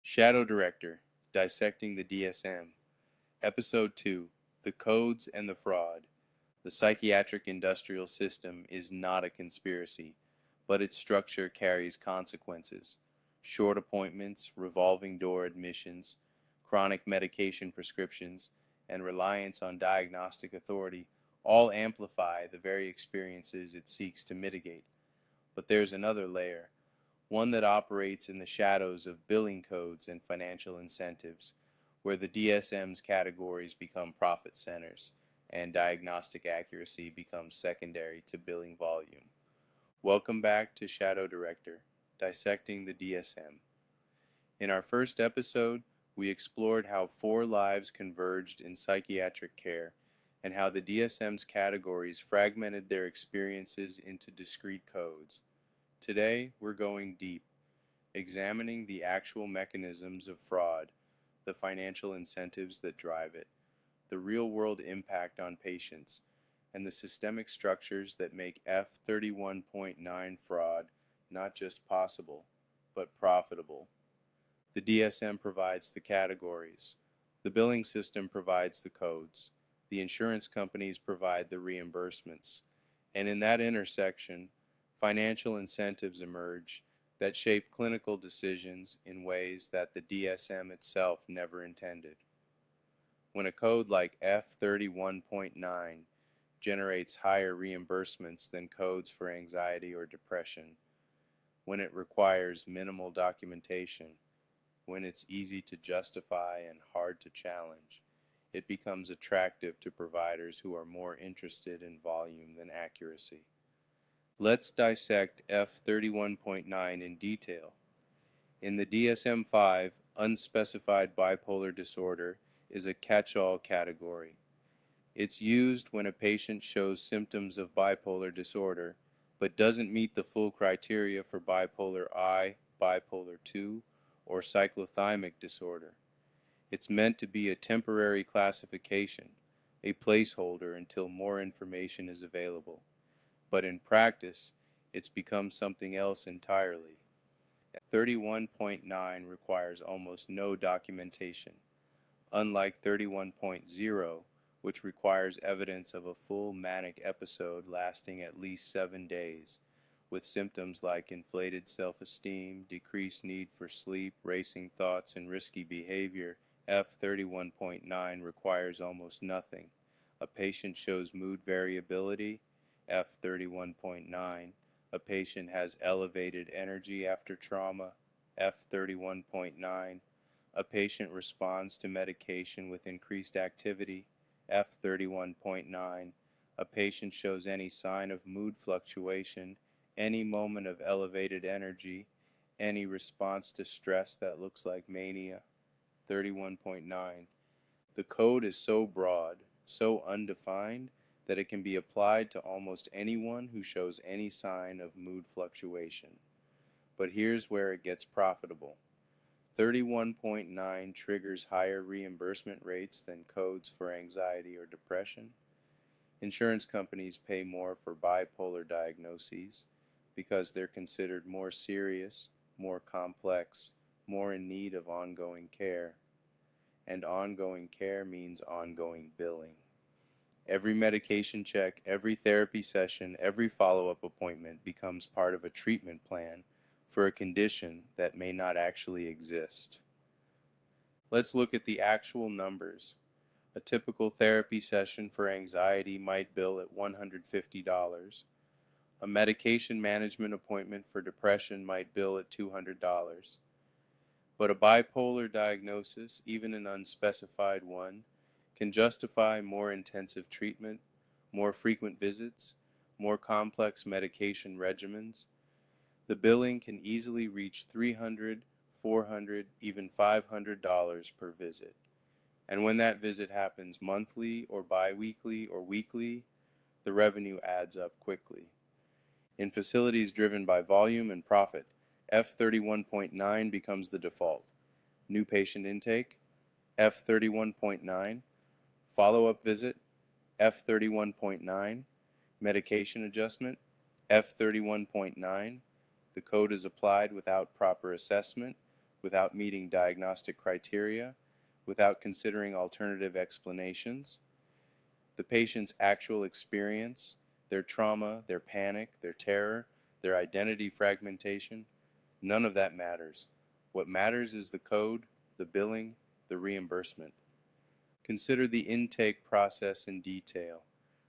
Shadow Director, Dissecting the DSM, Episode 2, The Codes and the Fraud. The psychiatric industrial system is not a conspiracy, but its structure carries consequences. Short appointments, revolving door admissions, chronic medication prescriptions, and reliance on diagnostic authority all amplify the very experiences it seeks to mitigate. But there's another layer, one that operates in the shadows of billing codes and financial incentives, where the DSM's categories become profit centers and diagnostic accuracy becomes secondary to billing volume. Welcome back to Shadow Director, Dissecting the DSM. In our first episode, we explored how 4 lives converged in psychiatric care and how the DSM's categories fragmented their experiences into discrete codes. Today, we're going deep, examining the actual mechanisms of fraud, the financial incentives that drive it, the real-world impact on patients, and the systemic structures that make F31.9 fraud not just possible, but profitable. The DSM provides the categories. The billing system provides the codes. The insurance companies provide the reimbursements. And in that intersection, financial incentives emerge that shape clinical decisions in ways that the DSM itself never intended. When a code like F31.9 generates higher reimbursements than codes for anxiety or depression, when it requires minimal documentation, when it's easy to justify and hard to challenge, it becomes attractive to providers who are more interested in volume than accuracy. Let's dissect F31.9 in detail. In the DSM-5, unspecified bipolar disorder is a catch-all category. It's used when a patient shows symptoms of bipolar disorder, but doesn't meet the full criteria for bipolar I, bipolar II, or cyclothymic disorder. It's meant to be a temporary classification, a placeholder until more information is available. But in practice, it's become something else entirely. 31.9 requires almost no documentation, unlike 31.0, which requires evidence of a full manic episode lasting at least 7 days, with symptoms like inflated self-esteem, decreased need for sleep, racing thoughts, and risky behavior. F31.9 requires almost nothing. A patient shows mood variability. F31.9. A patient has elevated energy after trauma. F31.9. A patient responds to medication with increased activity. F31.9. A patient shows any sign of mood fluctuation, any moment of elevated energy, any response to stress that looks like mania. 31.9. The code is so broad, so undefined, that it can be applied to almost anyone who shows any sign of mood fluctuation. But here's where it gets profitable. 31.9 triggers higher reimbursement rates than codes for anxiety or depression. Insurance companies pay more for bipolar diagnoses because they're considered more serious, more complex, more in need of ongoing care. And ongoing care means ongoing billing. Every medication check, every therapy session, every follow-up appointment becomes part of a treatment plan for a condition that may not actually exist. Let's look at the actual numbers. A typical therapy session for anxiety might bill at $150. A medication management appointment for depression might bill at $200. But a bipolar diagnosis, even an unspecified one, can justify more intensive treatment, more frequent visits, more complex medication regimens. The billing can easily reach $300, $400, even $500 per visit. And when that visit happens monthly or bi-weekly or weekly, the revenue adds up quickly. In facilities driven by volume and profit, F31.9 becomes the default. New patient intake, F31.9. Follow-up visit, F31.9. Medication adjustment, F31.9. The code is applied without proper assessment, without meeting diagnostic criteria, without considering alternative explanations. The patient's actual experience, their trauma, their panic, their terror, their identity fragmentation, none of that matters. What matters is the code, the billing, the reimbursement. Consider the intake process in detail.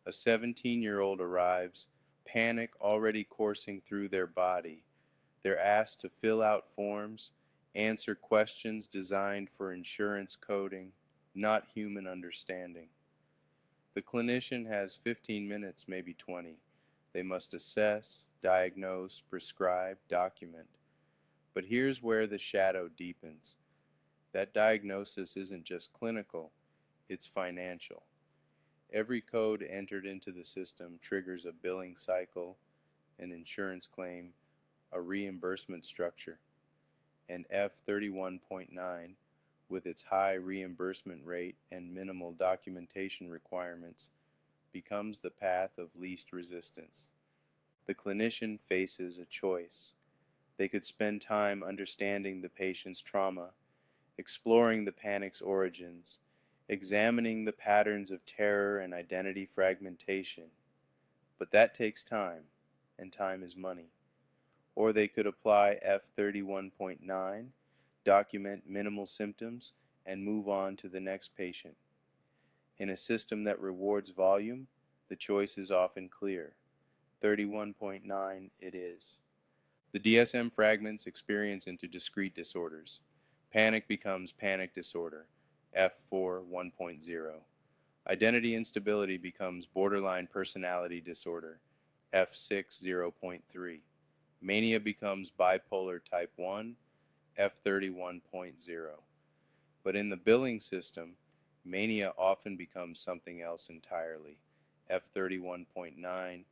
A 17-year-old arrives, panic already coursing through their body. They're asked to fill out forms, answer questions designed for insurance coding, not human understanding. The clinician has 15 minutes, maybe 20. They must assess, diagnose, prescribe, document. But here's where the shadow deepens. That diagnosis isn't just clinical, it's financial. Every code entered into the system triggers a billing cycle, an insurance claim, a reimbursement structure. And F31.9, with its high reimbursement rate and minimal documentation requirements, becomes the path of least resistance. The clinician faces a choice. They could spend time understanding the patient's trauma, exploring the panic's origins, examining the patterns of terror and identity fragmentation. But that takes time, and time is money. Or they could apply F31.9, document minimal symptoms, and move on to the next patient. In a system that rewards volume, the choice is often clear. 31.9 it is. The DSM fragments experience into discrete disorders. Panic becomes panic disorder, F4 1.0. Identity instability becomes borderline personality disorder, F6 0.3. Mania becomes bipolar type 1, F31.0. But in the billing system, mania often becomes something else entirely, F31.9,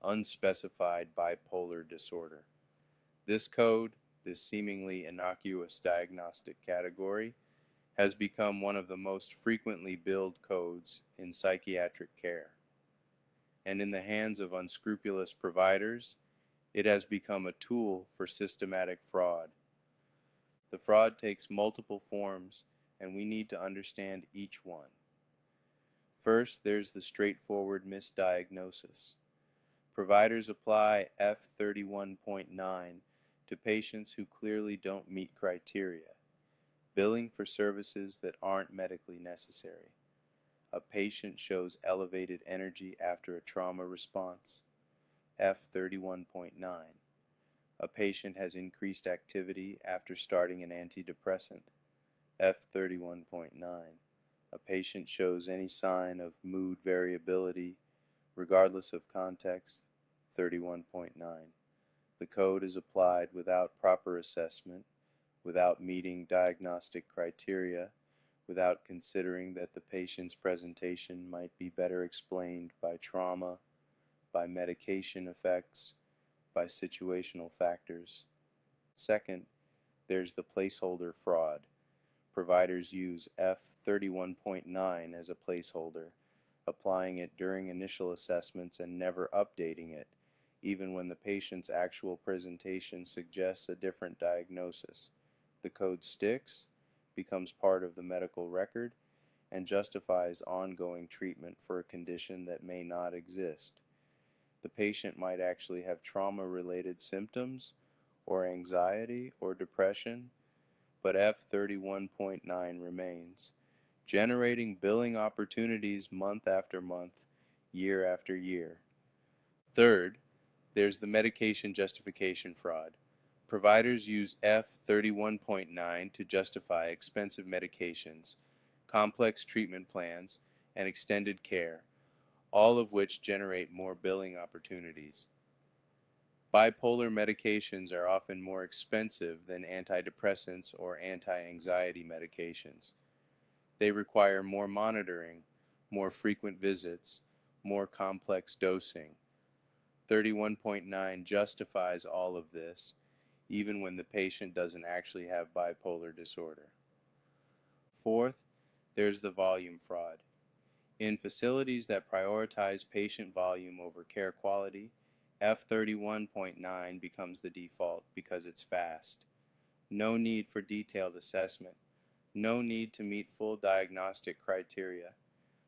unspecified bipolar disorder. This code, this seemingly innocuous diagnostic category, has become one of the most frequently billed codes in psychiatric care. And in the hands of unscrupulous providers, it has become a tool for systematic fraud. The fraud takes multiple forms, and we need to understand each one. First, there's the straightforward misdiagnosis. Providers apply F31.9 to patients who clearly don't meet criteria, billing for services that aren't medically necessary. A patient shows elevated energy after a trauma response, F31.9. A patient has increased activity after starting an antidepressant, F31.9. A patient shows any sign of mood variability, regardless of context, 31.9. The code is applied without proper assessment, without meeting diagnostic criteria, without considering that the patient's presentation might be better explained by trauma, by medication effects, by situational factors. Second, there's the placeholder fraud. Providers use F31.9 as a placeholder, applying it during initial assessments and never updating it, even when the patient's actual presentation suggests a different diagnosis. The code sticks, becomes part of the medical record, and justifies ongoing treatment for a condition that may not exist. The patient might actually have trauma-related symptoms, or anxiety, or depression, but F31.9 remains, generating billing opportunities month after month, year after year. Third, there's the medication justification fraud. Providers use F31.9 to justify expensive medications, complex treatment plans, and extended care, all of which generate more billing opportunities. Bipolar medications are often more expensive than antidepressants or anti-anxiety medications. They require more monitoring, more frequent visits, more complex dosing. 31.9 justifies all of this, even when the patient doesn't actually have bipolar disorder. Fourth, there's the volume fraud. In facilities that prioritize patient volume over care quality, F31.9 becomes the default because it's fast. No need for detailed assessment. No need to meet full diagnostic criteria.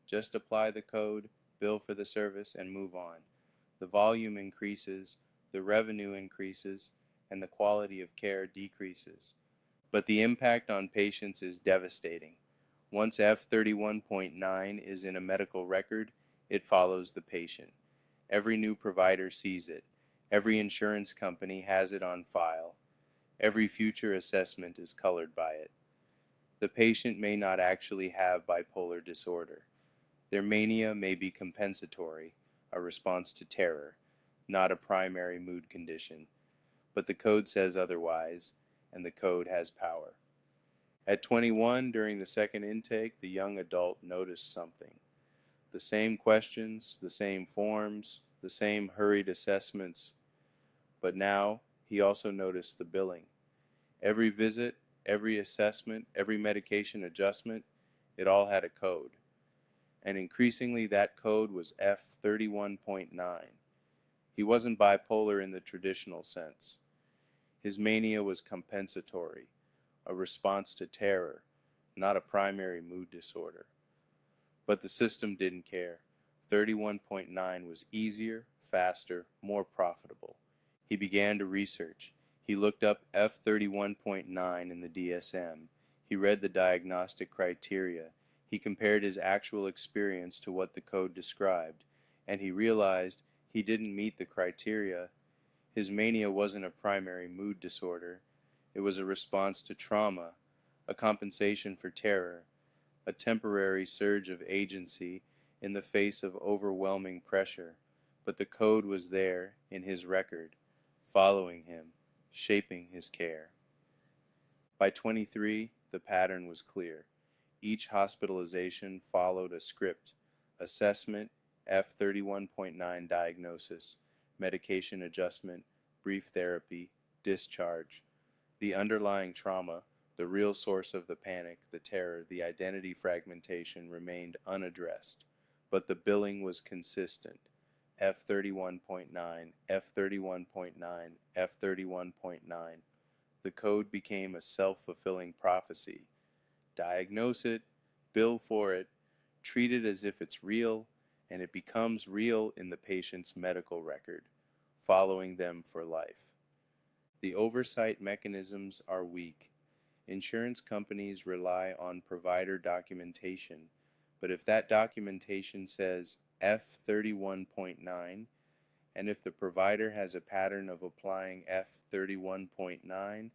Just apply the code, bill for the service, and move on. The volume increases, the revenue increases, and the quality of care decreases. But the impact on patients is devastating. Once F31.9 is in a medical record, it follows the patient. Every new provider sees it. Every insurance company has it on file. Every future assessment is colored by it. The patient may not actually have bipolar disorder. Their mania may be compensatory, a response to terror, not a primary mood condition. But the code says otherwise, and the code has power. At 21, during the second intake, the young adult noticed something. The same questions, the same forms, the same hurried assessments. But now, he also noticed the billing. Every visit, every assessment, every medication adjustment, it all had a code. And increasingly that code was F31.9. He wasn't bipolar in the traditional sense. His mania was compensatory, a response to terror, not a primary mood disorder. But the system didn't care. 31.9 was easier, faster, more profitable. He began to research. He looked up F31.9 in the DSM. He read the diagnostic criteria. He compared his actual experience to what the code described, and he realized he didn't meet the criteria. His mania wasn't a primary mood disorder. It was a response to trauma, a compensation for terror, a temporary surge of agency in the face of overwhelming pressure. But the code was there in his record, following him, shaping his care. By 23, the pattern was clear. Each hospitalization followed a script: assessment, F31.9 diagnosis, medication adjustment, brief therapy, discharge. The underlying trauma, the real source of the panic, the terror, the identity fragmentation remained unaddressed, but the billing was consistent. F31.9, F31.9, F31.9. The code became a self-fulfilling prophecy. Diagnose it, bill for it, treat it as if it's real, and it becomes real in the patient's medical record, following them for life. The oversight mechanisms are weak. Insurance companies rely on provider documentation, but if that documentation says F31.9, and if the provider has a pattern of applying F31.9,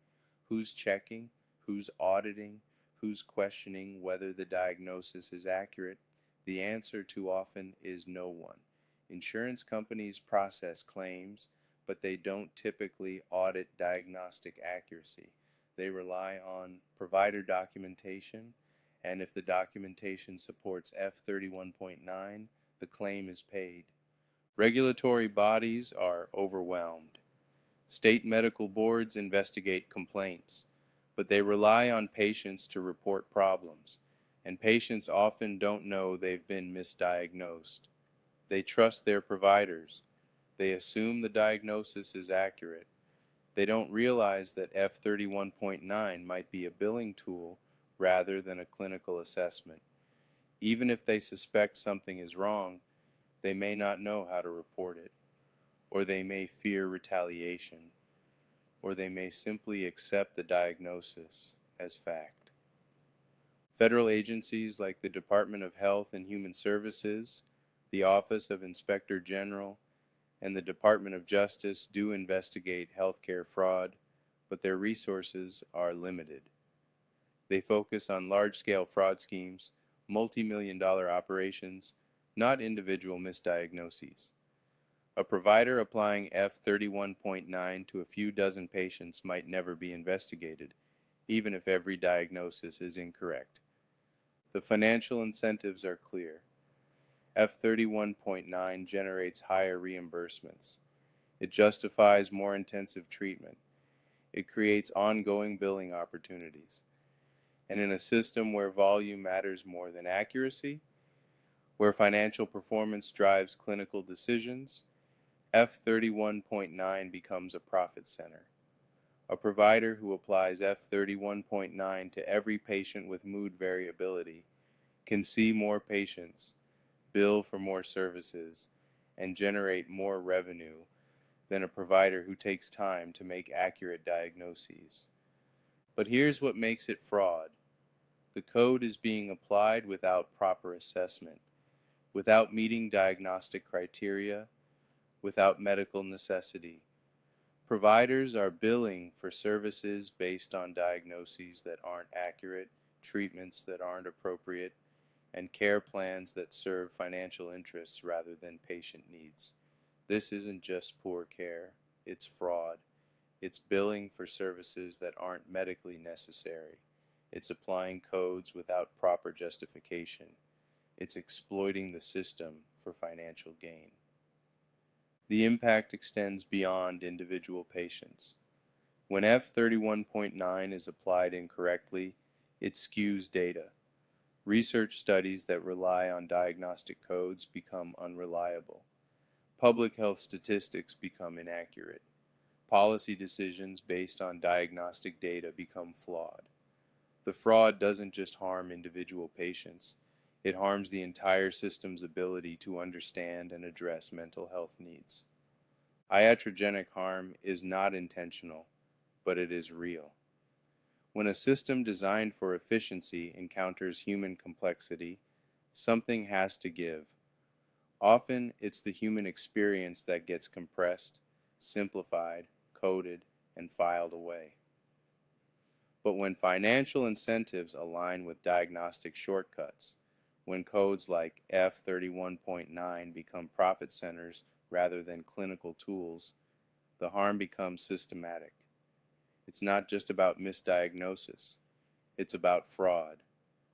who's checking, who's auditing, who's questioning whether the diagnosis is accurate? The answer too often is no one. Insurance companies process claims, but they don't typically audit diagnostic accuracy. They rely on provider documentation, and if the documentation supports F31.9, the claim is paid. Regulatory bodies are overwhelmed. State medical boards investigate complaints, but they rely on patients to report problems, and patients often don't know they've been misdiagnosed. They trust their providers. They assume the diagnosis is accurate. They don't realize that F31.9 might be a billing tool rather than a clinical assessment. Even if they suspect something is wrong, they may not know how to report it, or they may fear retaliation, or they may simply accept the diagnosis as fact. Federal agencies like the Department of Health and Human Services, the Office of Inspector General, and the Department of Justice do investigate healthcare fraud, but their resources are limited. They focus on large-scale fraud schemes, multi-million-dollar operations, not individual misdiagnoses. A provider applying F31.9 to a few dozen patients might never be investigated, even if every diagnosis is incorrect. The financial incentives are clear. F31.9 generates higher reimbursements. It justifies more intensive treatment. It creates ongoing billing opportunities. And in a system where volume matters more than accuracy, where financial performance drives clinical decisions, F31.9 becomes a profit center. A provider who applies F31.9 to every patient with mood variability can see more patients, bill for more services, and generate more revenue than a provider who takes time to make accurate diagnoses. But here's what makes it fraud. The code is being applied without proper assessment, without meeting diagnostic criteria, without medical necessity. Providers are billing for services based on diagnoses that aren't accurate, treatments that aren't appropriate, and care plans that serve financial interests rather than patient needs. This isn't just poor care, it's fraud. It's billing for services that aren't medically necessary. It's applying codes without proper justification. It's exploiting the system for financial gain. The impact extends beyond individual patients. When F31.9 is applied incorrectly, it skews data. Research studies that rely on diagnostic codes become unreliable. Public health statistics become inaccurate. Policy decisions based on diagnostic data become flawed. The fraud doesn't just harm individual patients, it harms the entire system's ability to understand and address mental health needs. Iatrogenic harm is not intentional, but it is real. When a system designed for efficiency encounters human complexity, something has to give. Often, it's the human experience that gets compressed, simplified, coded, and filed away. But when financial incentives align with diagnostic shortcuts, when codes like F31.9 become profit centers rather than clinical tools, the harm becomes systematic. It's not just about misdiagnosis. It's about fraud,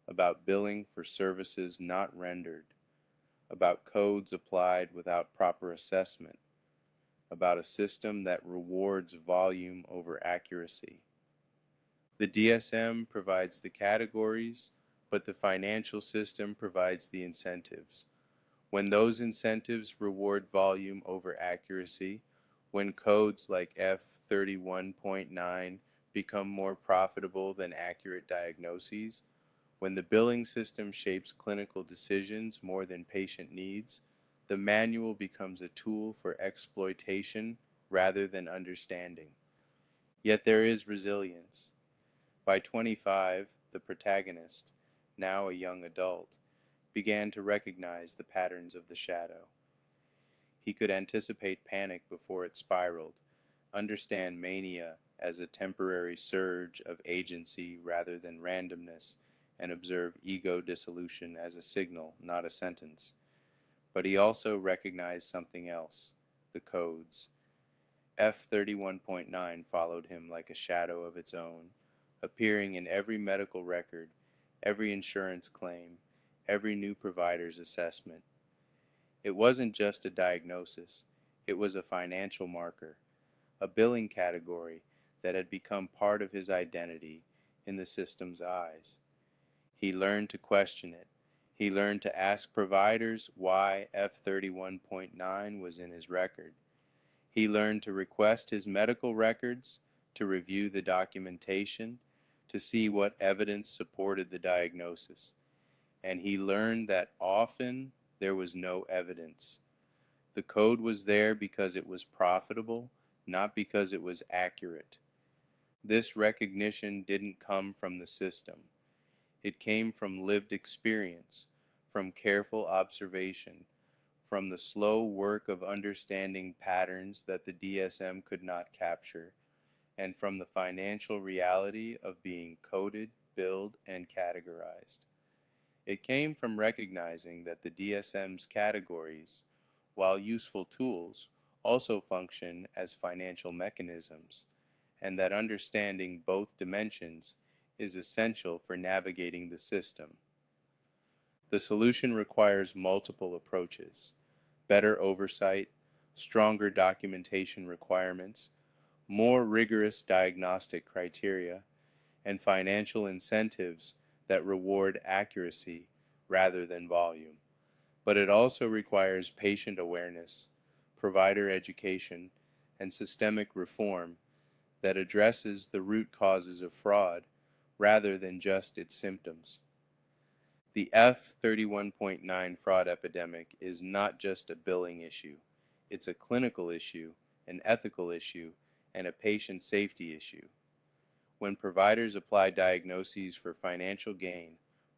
about billing for services not rendered, about codes applied without proper assessment, about a system that rewards volume over accuracy. The DSM provides the categories, but the financial system provides the incentives. When those incentives reward volume over accuracy, when codes like F31.9 become more profitable than accurate diagnoses, when the billing system shapes clinical decisions more than patient needs, the manual becomes a tool for exploitation rather than understanding. Yet there is resilience. By 25, the protagonist, now a young adult, began to recognize the patterns of the shadow. He could anticipate panic before it spiraled, understand mania as a temporary surge of agency rather than randomness, and observe ego dissolution as a signal, not a sentence. But he also recognized something else, the codes. F31.9 followed him like a shadow of its own, appearing in every medical record, every insurance claim, every new provider's assessment. It wasn't just a diagnosis, it was a financial marker, a billing category that had become part of his identity in the system's eyes. He learned to question it. He learned to ask providers why F31.9 was in his record. He learned to request his medical records, to review the documentation, to see what evidence supported the diagnosis. And he learned that often there was no evidence. The code was there because it was profitable, not because it was accurate. This recognition didn't come from the system. It came from lived experience, from careful observation, from the slow work of understanding patterns that the DSM could not capture, and from the financial reality of being coded, billed, and categorized. It came from recognizing that the DSM's categories, while useful tools, also function as financial mechanisms, and that understanding both dimensions is essential for navigating the system. The solution requires multiple approaches: better oversight, stronger documentation requirements, more rigorous diagnostic criteria, and financial incentives that reward accuracy rather than volume. But it also requires patient awareness, provider education, and systemic reform that addresses the root causes of fraud rather than just its symptoms. The F31.9 fraud epidemic is not just a billing issue, it's a clinical issue, an ethical issue, and a patient safety issue. When providers apply diagnoses for financial gain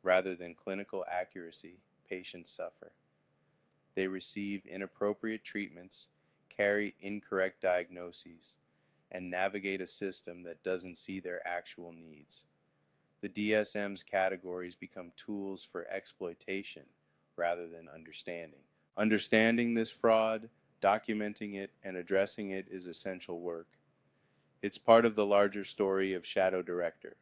rather than clinical accuracy, patients suffer. They receive inappropriate treatments, carry incorrect diagnoses, and navigate a system that doesn't see their actual needs. The DSM's categories become tools for exploitation rather than understanding. Understanding this fraud, documenting it, and addressing it is essential work. It's part of the larger story of Shadow Director,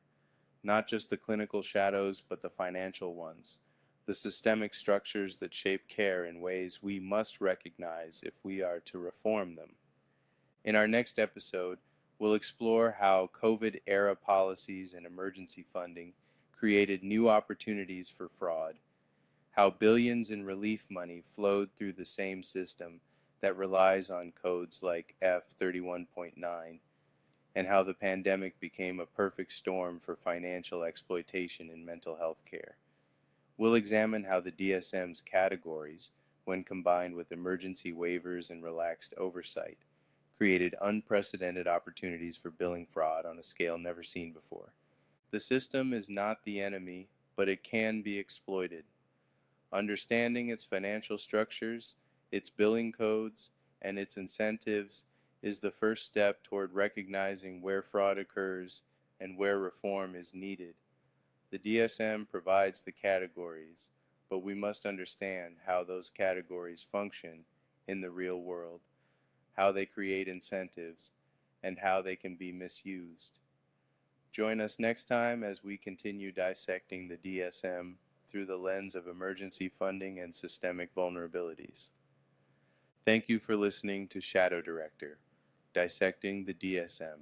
not just the clinical shadows, but the financial ones, the systemic structures that shape care in ways we must recognize if we are to reform them. In our next episode, we'll explore how COVID-era policies and emergency funding created new opportunities for fraud, how billions in relief money flowed through the same system that relies on codes like F31.9, and how the pandemic became a perfect storm for financial exploitation in mental health care. We'll examine how the DSM's categories, when combined with emergency waivers and relaxed oversight, created unprecedented opportunities for billing fraud on a scale never seen before. The system is not the enemy, but it can be exploited. Understanding its financial structures, its billing codes, and its incentives is the first step toward recognizing where fraud occurs and where reform is needed. The DSM provides the categories, but we must understand how those categories function in the real world, how they create incentives, and how they can be misused. Join us next time as we continue dissecting the DSM through the lens of emergency funding and systemic vulnerabilities. Thank you for listening to Shadow Director, Dissecting the DSM.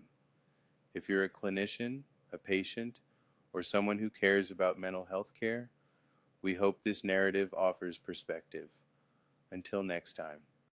If you're a clinician, a patient, or someone who cares about mental health care, we hope this narrative offers perspective. Until next time.